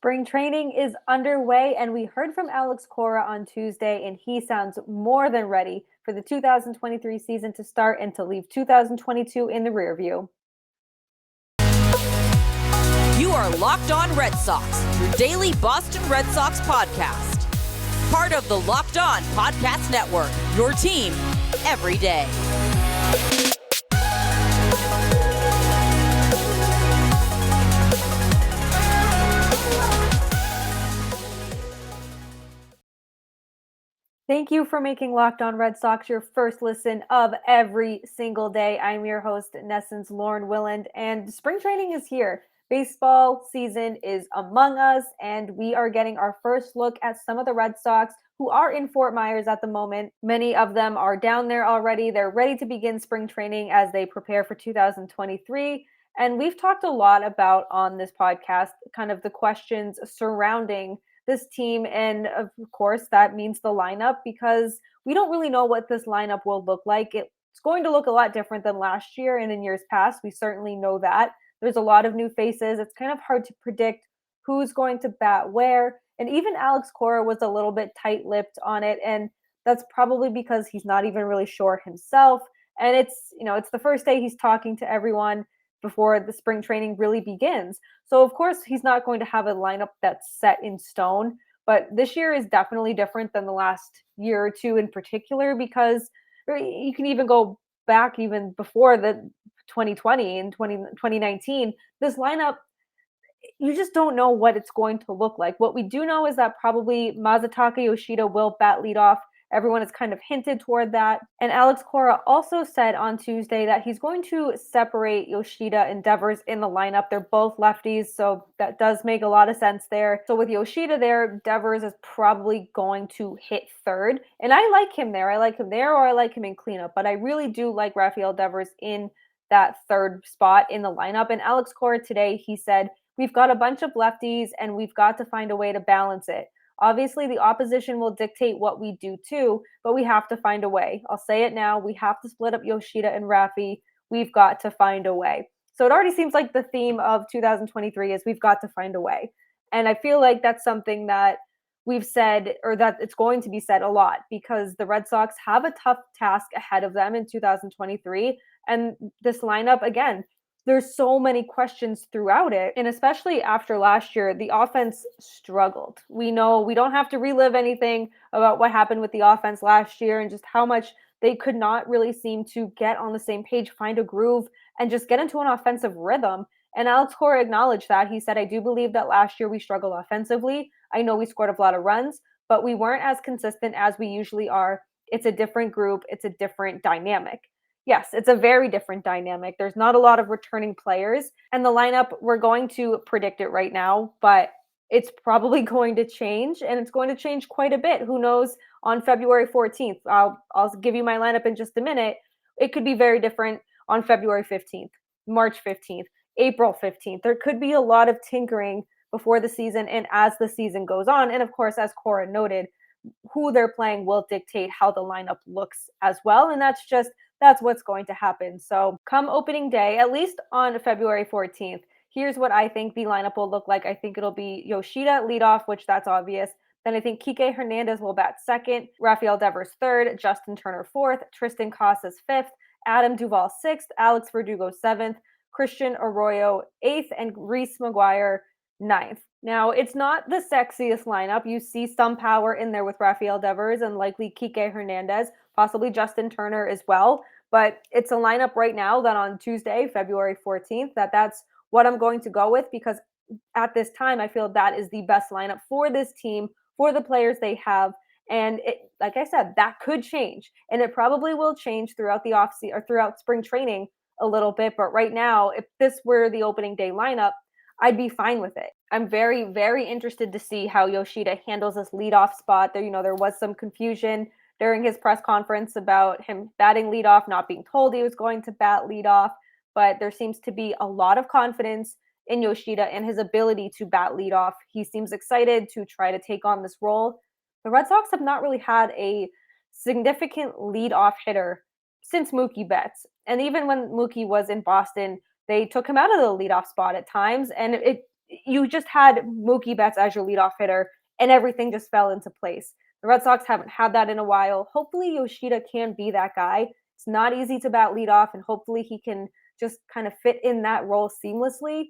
Spring training is underway, and we heard from Alex Cora on Tuesday, and he sounds more than ready for the 2023 season to start and to leave 2022 in the rearview. You are Locked On Red Sox, your daily Boston Red Sox podcast. Part of the Locked On Podcast Network, your team every day. Thank you for making Locked On Red Sox your first listen of every single day. I'm your host, NESN's Lauren Willand, and spring training is here. Baseball season is among us, and we are getting our first look at some of the Red Sox who are in Fort Myers at the moment. Many of them are down there already. They're ready to begin spring training as they prepare for 2023. And we've talked a lot about on this podcast kind of the questions surrounding this team. And of course, that means the lineup, because we don't really know what this lineup will look like. It's going to look a lot different than last year and in years past. We certainly know that. There's a lot of new faces. It's kind of hard to predict who's going to bat where. And even Alex Cora was a little bit tight-lipped on it. And that's probably because he's not even really sure himself. And it's the first day he's talking to everyone before the spring training really begins. So of course he's not going to have a lineup that's set in stone, but this year is definitely different than the last year or two in particular, because you can even go back even before the 2020 and 2019, this lineup, you just don't know what it's going to look like. What we do know is that probably Masatkaka Yoshida will bat leadoff. Everyone has kind of hinted toward that. And Alex Cora also said on Tuesday that he's going to separate Yoshida and Devers in the lineup. They're both lefties, so that does make a lot of sense there. So with Yoshida there, Devers is probably going to hit third. And I like him there. I like him there, or I like him in cleanup. But I really do like Rafael Devers in that third spot in the lineup. And Alex Cora today, he said, we've got a bunch of lefties and we've got to find a way to balance it. Obviously, the opposition will dictate what we do too, but we have to find a way. I'll say it now. We have to split up Yoshida and Rafi. We've got to find a way. So it already seems like the theme of 2023 is we've got to find a way. And I feel like that's something that we've said, or that it's going to be said a lot, because the Red Sox have a tough task ahead of them in 2023. And this lineup, again, there's so many questions throughout it. And especially after last year, the offense struggled. We know we don't have to relive anything about what happened with the offense last year and just how much they could not really seem to get on the same page, find a groove, and just get into an offensive rhythm. And Alex Cora acknowledged that. He said, I do believe that last year we struggled offensively. I know we scored a lot of runs, but we weren't as consistent as we usually are. It's a different group. It's a different dynamic. Yes, it's a very different dynamic. There's not a lot of returning players. And the lineup, we're going to predict it right now, but it's probably going to change, and it's going to change quite a bit. Who knows on February 14th? I'll give you my lineup in just a minute. It could be very different on February 15th, March 15th, April 15th. There could be a lot of tinkering before the season and as the season goes on. And of course, as Cora noted, who they're playing will dictate how the lineup looks as well. And that's what's going to happen. So come opening day, at least on February 14th, here's what I think the lineup will look like. I think it'll be Yoshida leadoff, which that's obvious. Then I think Kiké Hernández will bat second, Rafael Devers third, Justin Turner fourth, Tristan Casas fifth, Adam Duvall sixth, Alex Verdugo seventh, Christian Arroyo eighth, and Reese McGuire ninth. Now, it's not the sexiest lineup. You see some power in there with Rafael Devers and likely Kiké Hernández, possibly Justin Turner as well. But it's a lineup right now that on Tuesday, February 14th, that's what I'm going to go with, because at this time, I feel that is the best lineup for this team, for the players they have. And like I said, that could change. And it probably will change throughout the offseason or throughout spring training a little bit. But right now, if this were the opening day lineup, I'd be fine with it. I'm very, very interested to see how Yoshida handles this leadoff spot. There was some confusion during his press conference about him batting leadoff, not being told he was going to bat leadoff. But there seems to be a lot of confidence in Yoshida and his ability to bat leadoff. He seems excited to try to take on this role. The Red Sox have not really had a significant leadoff hitter since Mookie Betts. And even when Mookie was in Boston, they took him out of the leadoff spot at times, and it you just had Mookie Betts as your leadoff hitter, and everything just fell into place. The Red Sox haven't had that in a while. Hopefully Yoshida can be that guy. It's not easy to bat leadoff, and hopefully he can just kind of fit in that role seamlessly.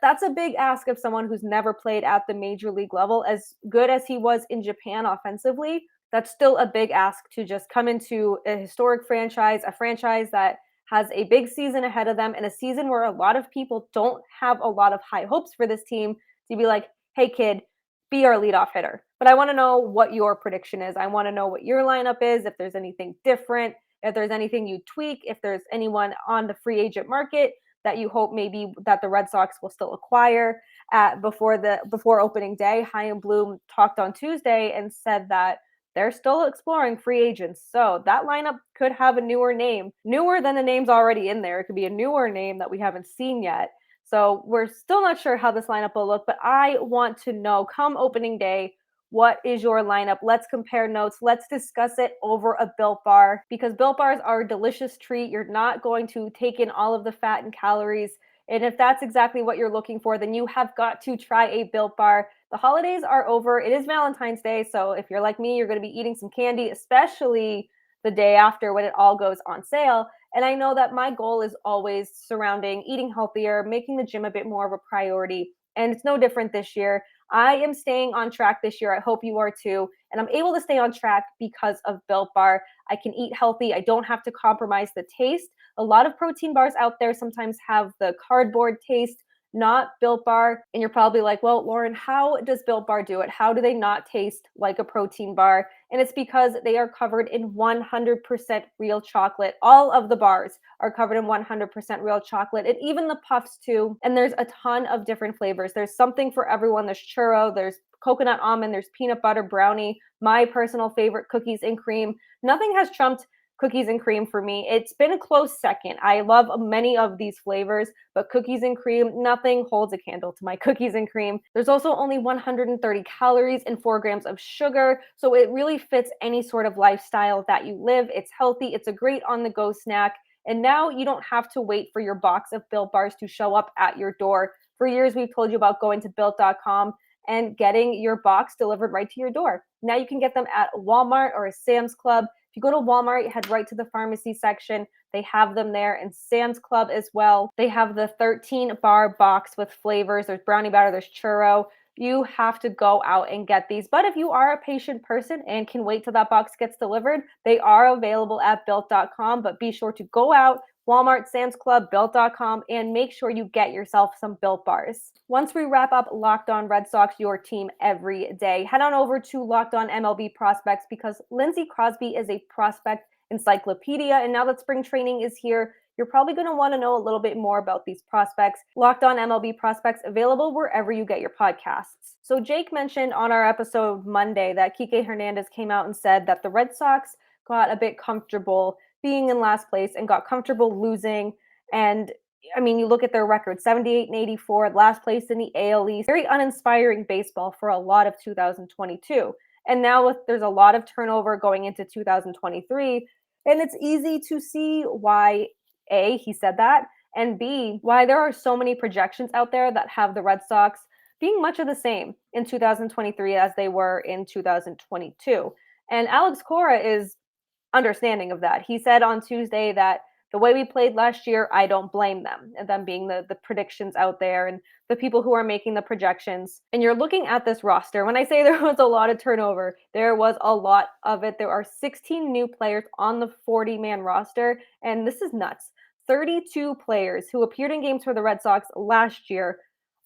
That's a big ask of someone who's never played at the major league level. As good as he was in Japan offensively, that's still a big ask to just come into a historic franchise, a franchise that has a big season ahead of them, and a season where a lot of people don't have a lot of high hopes for this team, to be like, hey kid, be our leadoff hitter. But I want to know what your prediction is. I want to know what your lineup is, if there's anything different, if there's anything you tweak, if there's anyone on the free agent market that you hope maybe that the Red Sox will still acquire before opening day. Chaim Bloom talked on Tuesday and said that they're still exploring free agents. So that lineup could have a newer name, newer than the names already in there. It could be a newer name that we haven't seen yet. So we're still not sure how this lineup will look, but I want to know, come opening day, what is your lineup? Let's compare notes. Let's discuss it over a Built Bar, because Built Bars are a delicious treat. You're not going to take in all of the fat and calories. And if that's exactly what you're looking for, then you have got to try a Built Bar. The holidays are over. It is Valentine's Day. So if you're like me, you're going to be eating some candy, especially the day after when it all goes on sale. And I know that my goal is always surrounding eating healthier, making the gym a bit more of a priority. And it's no different this year. I am staying on track this year. I hope you are too. And I'm able to stay on track because of Built Bar. I can eat healthy. I don't have to compromise the taste. A lot of protein bars out there sometimes have the cardboard taste, not Built Bar. And you're probably like, well, Lauren, how does Built Bar do it? How do they not taste like a protein bar? And it's because they are covered in 100% real chocolate. All of the bars are covered in 100% real chocolate, and even the puffs too. And there's a ton of different flavors. There's something for everyone. There's churro, there's coconut almond, there's peanut butter brownie. My personal favorite, cookies and cream. Nothing has trumped cookies and cream for me. It's been a close second. I love many of these flavors, but cookies and cream, nothing holds a candle to my cookies and cream. There's also only 130 calories and 4 grams of sugar, so it really fits any sort of lifestyle that you live. It's healthy. It's a great on-the-go snack. And now you don't have to wait for your box of Built Bars to show up at your door. For years, we've told you about going to Built.com and getting your box delivered right to your door. Now you can get them at Walmart or a Sam's Club. If you go to Walmart, you head right to the pharmacy section. They have them there, and Sam's Club as well. They have the 13-bar box with flavors. There's brownie batter, there's churro. You have to go out and get these. But if you are a patient person and can wait till that box gets delivered, they are available at Built.com. But be sure to go out, Walmart, Sam's Club, Built.com, and make sure you get yourself some Built Bars. Once we wrap up Locked On Red Sox, your team every day, head on over to Locked On MLB Prospects, because Lindsey Crosby is a prospect encyclopedia. And now that spring training is here, you're probably going to want to know a little bit more about these prospects. Locked On MLB Prospects, available wherever you get your podcasts. So Jake mentioned on our episode Monday that Kiké Hernández came out and said that the Red Sox got a bit comfortable being in last place and got comfortable losing. And I mean, you look at their record, 78 and 84, last place in the AL East. Very uninspiring baseball for a lot of 2022. And now there's a lot of turnover going into 2023. And it's easy to see why, A, he said that, and B, why there are so many projections out there that have the Red Sox being much of the same in 2023 as they were in 2022. And Alex Cora is understanding of that. He said on Tuesday that the way we played last year, I don't blame them, and them being the predictions out there and the people who are making the projections. And you're looking at this roster. When I say there was a lot of turnover, there was a lot of it. There are 16 new players on the 40-man roster, and this is nuts. 32 players who appeared in games for the Red Sox last year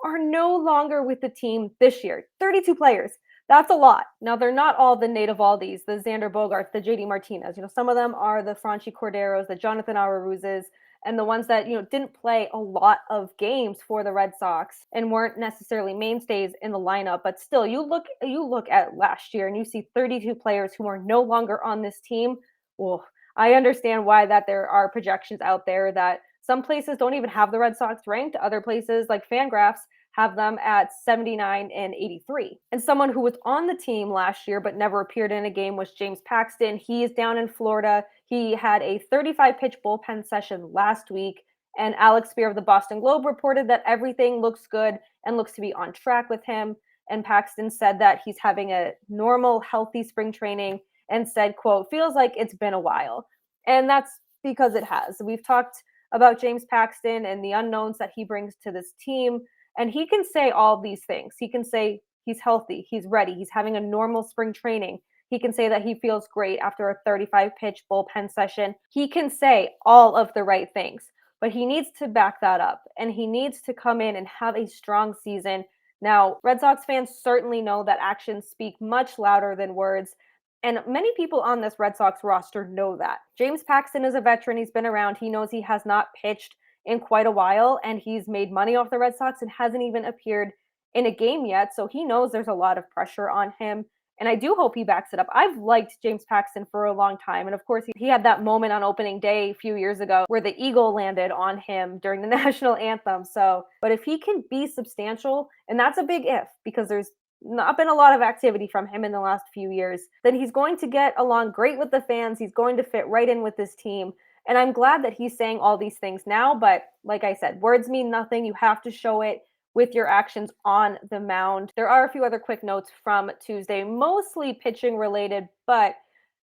are no longer with the team this year. 32 players. That's a lot. Now, they're not all the native Aldi's, the Xander Bogaerts, the JD Martinez. Some of them are the Franchi Corderos, the Jonathan Araruzes, and the ones that, didn't play a lot of games for the Red Sox and weren't necessarily mainstays in the lineup. But still, you look at last year and you see 32 players who are no longer on this team. Well, I understand why that there are projections out there that some places don't even have the Red Sox ranked. Other places like Fangraphs have them at 79 and 83. And someone who was on the team last year but never appeared in a game was James Paxton. He is down in Florida. He had a 35-pitch bullpen session last week, And Alex Cora of the Boston Globe reported that everything looks good and looks to be on track with him. And Paxton said that he's having a normal, healthy spring training and said, quote, feels like it's been a while. And that's because it has. We've talked about James Paxton and the unknowns that he brings to this team. And he can say all these things. He can say he's healthy, he's ready, he's having a normal spring training. He can say that he feels great after a 35-pitch bullpen session. He can say all of the right things, but he needs to back that up. And he needs to come in and have a strong season. Now, Red Sox fans certainly know that actions speak much louder than words. And many people on this Red Sox roster know that. James Paxton is a veteran. He's been around. He knows he has not pitched in quite a while, and he's made money off the Red Sox and hasn't even appeared in a game yet. So he knows there's a lot of pressure on him. And I do hope he backs it up. I've liked James Paxton for a long time. And of course, he had that moment on opening day a few years ago where the eagle landed on him during the national anthem. But if he can be substantial, and that's a big if, because there's not been a lot of activity from him in the last few years, then he's going to get along great with the fans. He's going to fit right in with this team. And I'm glad that he's saying all these things now. But like I said, words mean nothing. You have to show it with your actions on the mound. There are a few other quick notes from Tuesday, mostly pitching related, but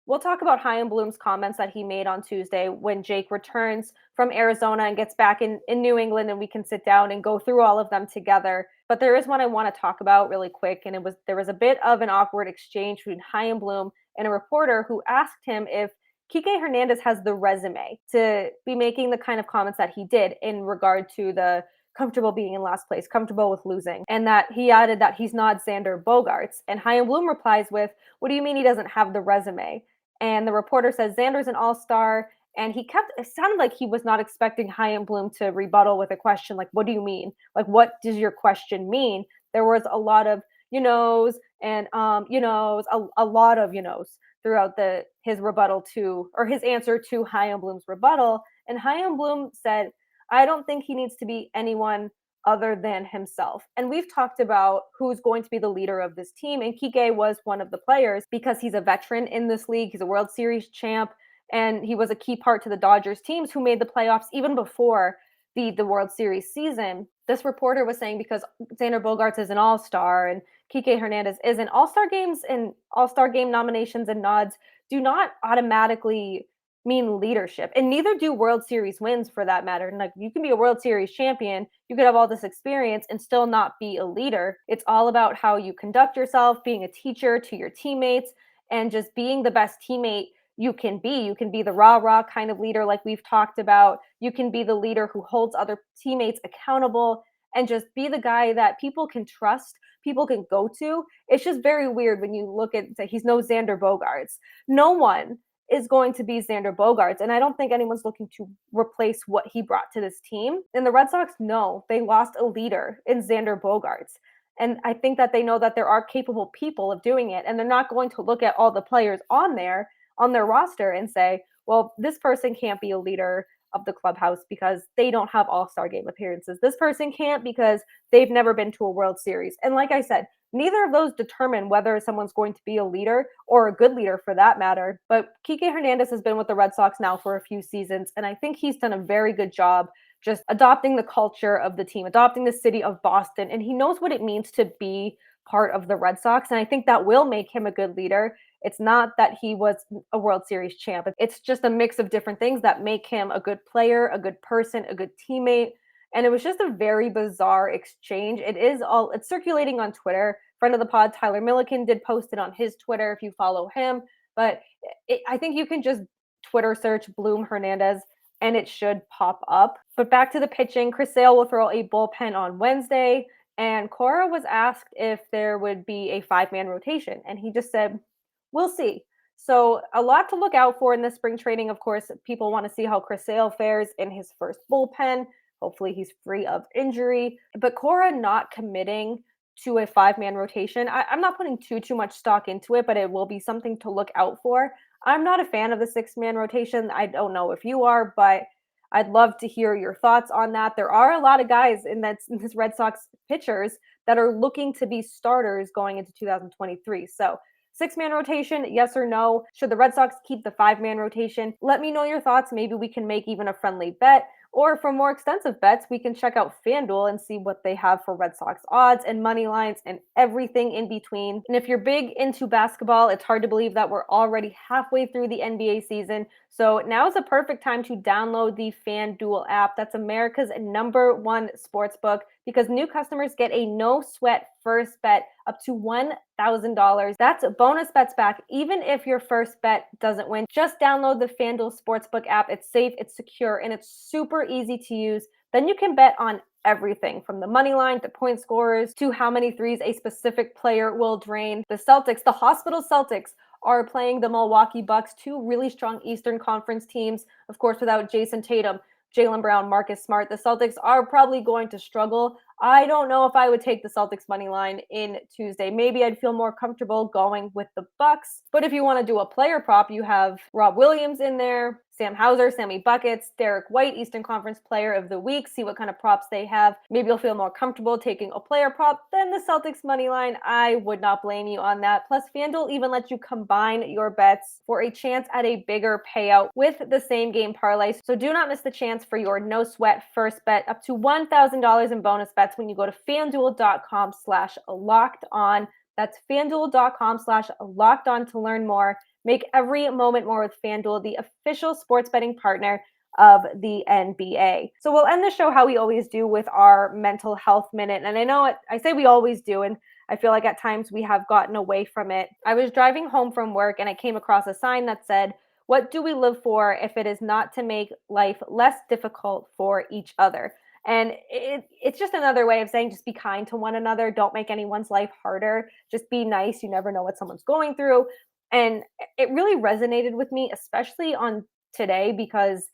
we'll talk about Chaim Bloom's comments that he made on Tuesday when Jake returns from Arizona and gets back in New England, and we can sit down and go through all of them together. But there is one I want to talk about really quick, and there was a bit of an awkward exchange between Chaim Bloom and a reporter who asked him if Kiké Hernández has the resume to be making the kind of comments that he did in regard to the comfortable being in last place, comfortable with losing, and that he added that he's not Xander Bogaerts. And Chaim Bloom replies with, what do you mean he doesn't have the resume? And the reporter says, Xander's an all-star. And it sounded like he was not expecting Chaim Bloom to rebuttal with a question like, what do you mean? Like, what does your question mean? There was a lot of you-knows and you-knows, a lot of you-knows throughout his answer to Chaim Bloom's rebuttal. And Chaim Bloom said, I don't think he needs to be anyone other than himself. And we've talked about who's going to be the leader of this team. And Kiké was one of the players because he's a veteran in this league. He's a World Series champ. And he was a key part to the Dodgers teams who made the playoffs even before the World Series season. This reporter was saying because Xander Bogaerts is an all-star and Kiké Hernández isn't, all-star games and all-star game nominations and nods do not automatically mean leadership, and neither do World Series wins for that matter. And like, you can be a World Series champion, you could have all this experience and still not be a leader. It's all about how you conduct yourself, being a teacher to your teammates, and just being the best teammate you can be. You can be the rah-rah kind of leader like we've talked about. You can be the leader who holds other teammates accountable and just be the guy that people can trust, people can go to. It's just very weird when you look at, say, he's no Xander Bogaerts. No one is going to be Xander Bogaerts, and I don't think anyone's looking to replace what he brought to this team. And the Red Sox know they lost a leader in Xander Bogaerts. And I think that they know that there are capable people of doing it, and they're not going to look at all the players on their roster and say, well, this person can't be a leader of the clubhouse because they don't have all-star game appearances. This person can't because they've never been to a World Series. And like I said, neither of those determine whether someone's going to be a leader or a good leader for that matter. But Kiké Hernández has been with the Red Sox now for a few seasons, and I think he's done a very good job just adopting the culture of the team, adopting the city of Boston, and he knows what it means to be part of the Red Sox, and I think that will make him a good leader. It's not that he was a World Series champ. It's just a mix of different things that make him a good player, a good person, a good teammate. And it was just a very bizarre exchange. It's circulating on Twitter. Friend of the pod, Tyler Milliken, did post it on his Twitter if you follow him. But I think you can just Twitter search Bloom Hernández and it should pop up. But back to the pitching, Chris Sale will throw a bullpen on Wednesday. And Cora was asked if there would be a 5-man rotation. And he just said, we'll see. So a lot to look out for in this spring training. Of course, people want to see how Chris Sale fares in his first bullpen. Hopefully he's free of injury. But Cora not committing to a 5-man rotation, I'm not putting too much stock into it, but it will be something to look out for. I'm not a fan of the 6-man rotation. I don't know if you are, but I'd love to hear your thoughts on that. There are a lot of guys in this Red Sox pitchers that are looking to be starters going into 2023. So 6-man rotation, yes or no? Should the Red Sox keep the 5-man rotation? Let me know your thoughts. Maybe we can make even a friendly bet, Or for more extensive bets, we can check out FanDuel and see what they have for Red Sox odds and money lines and everything in between. And if you're big into basketball, it's hard to believe that we're already halfway through the NBA season. So now is a perfect time to download the FanDuel app. That's America's #1 sportsbook, because new customers get a no-sweat first bet up to $1,000. That's bonus bets back even if your first bet doesn't win. Just download the FanDuel Sportsbook app. It's safe, it's secure, and it's super easy to use. Then you can bet on everything from the money line to point scorers to how many threes a specific player will drain. The Celtics, the Hospital Celtics, are playing the Milwaukee Bucks, two really strong Eastern Conference teams, of course, without Jason Tatum, Jaylen Brown, Marcus Smart. The Celtics are probably going to struggle. I don't know if I would take the Celtics money line in Tuesday. Maybe I'd feel more comfortable going with the Bucks. But if you want to do a player prop, you have Rob Williams in there, Sam Hauser, Sammy Buckets, Derek White, Eastern Conference Player of the Week. See what kind of props they have. Maybe you'll feel more comfortable taking a player prop than the Celtics money line. I would not blame you on that. Plus, FanDuel even lets you combine your bets for a chance at a bigger payout with the same game parlay. So do not miss the chance for your no sweat first bet up to $1,000 in bonus bets when you go to FanDuel.com/locked-on. That's FanDuel.com/locked-on to learn more. Make every moment more with FanDuel, the official sports betting partner of the NBA. So we'll end the show how we always do with our mental health minute. And I know I say we always do, and I feel like at times we have gotten away from it. I was driving home from work and I came across a sign that said, "What do we live for if it is not to make life less difficult for each other?" And it's just another way of saying just be kind to one another. Don't make anyone's life harder. Just be nice. You never know what someone's going through. And it really resonated with me, especially on today, because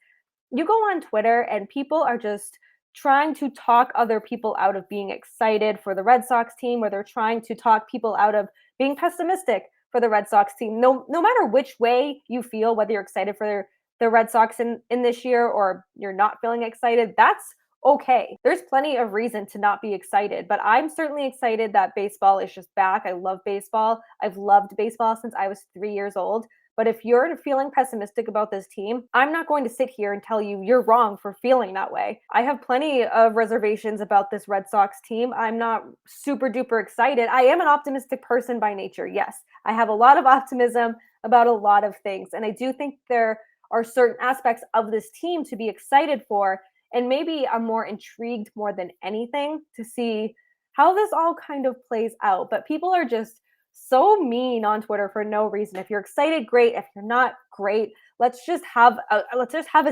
you go on Twitter and people are just trying to talk other people out of being excited for the Red Sox team, or they're trying to talk people out of being pessimistic for the Red Sox team. No matter which way you feel, whether you're excited for the Red Sox in this year or you're not feeling excited, that's okay. There's plenty of reason to not be excited, but I'm certainly excited that baseball is just back. I love baseball. I've loved baseball since I was 3 years old. But if you're feeling pessimistic about this team, I'm not going to sit here and tell you you're wrong for feeling that way. I have plenty of reservations about this Red Sox team. I'm not super duper excited. I am an optimistic person by nature. Yes, I have a lot of optimism about a lot of things. And I do think there are certain aspects of this team to be excited for. And maybe I'm more intrigued more than anything to see how this all kind of plays out. But people are just so mean on Twitter for no reason. If you're excited, great. If you're not, great. Let's just have a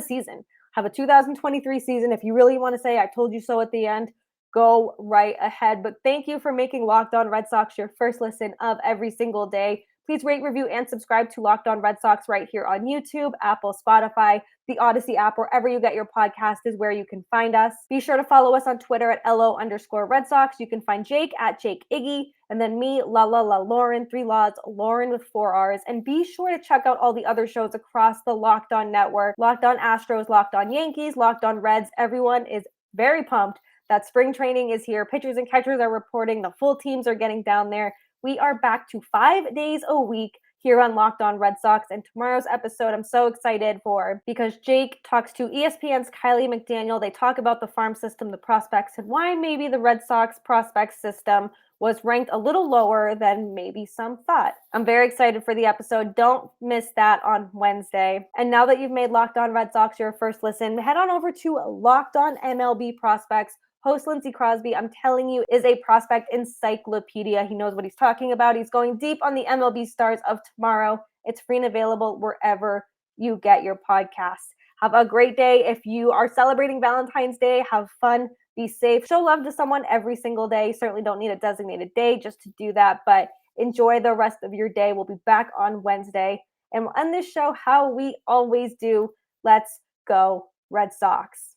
season. Have a 2023 season. If you really want to say I told you so at the end, go right ahead. But thank you for making Locked On Red Sox your first listen of every single day. Please rate, review, and subscribe to Locked On Red Sox right here on YouTube, Apple, Spotify, the Odyssey app, wherever you get your podcast is where you can find us. Be sure to follow us on Twitter at LO_Red Sox. You can find Jake at Jake Iggy, and then me, La Lauren, 3 Laws, Lauren with 4 R's. And be sure to check out all the other shows across the Locked On network. Locked On Astros, Locked On Yankees, Locked On Reds. Everyone is very pumped that spring training is here. Pitchers and catchers are reporting. The full teams are getting down there. We are back to 5 days a week here on Locked On Red Sox. And tomorrow's episode, I'm so excited for, because Jake talks to ESPN's Kylie McDaniel. They talk about the farm system, the prospects, and why maybe the Red Sox prospect system was ranked a little lower than maybe some thought. I'm very excited for the episode. Don't miss that on Wednesday. And now that you've made Locked On Red Sox your first listen, head on over to Locked On MLB Prospects. Host Lindsey Crosby, I'm telling you, is a prospect encyclopedia. He knows what he's talking about. He's going deep on the MLB stars of tomorrow. It's free and available wherever you get your podcasts. Have a great day. If you are celebrating Valentine's Day, have fun, be safe, show love to someone every single day. You certainly don't need a designated day just to do that, but enjoy the rest of your day. We'll be back on Wednesday, and we'll end this show how we always do. Let's go, Red Sox.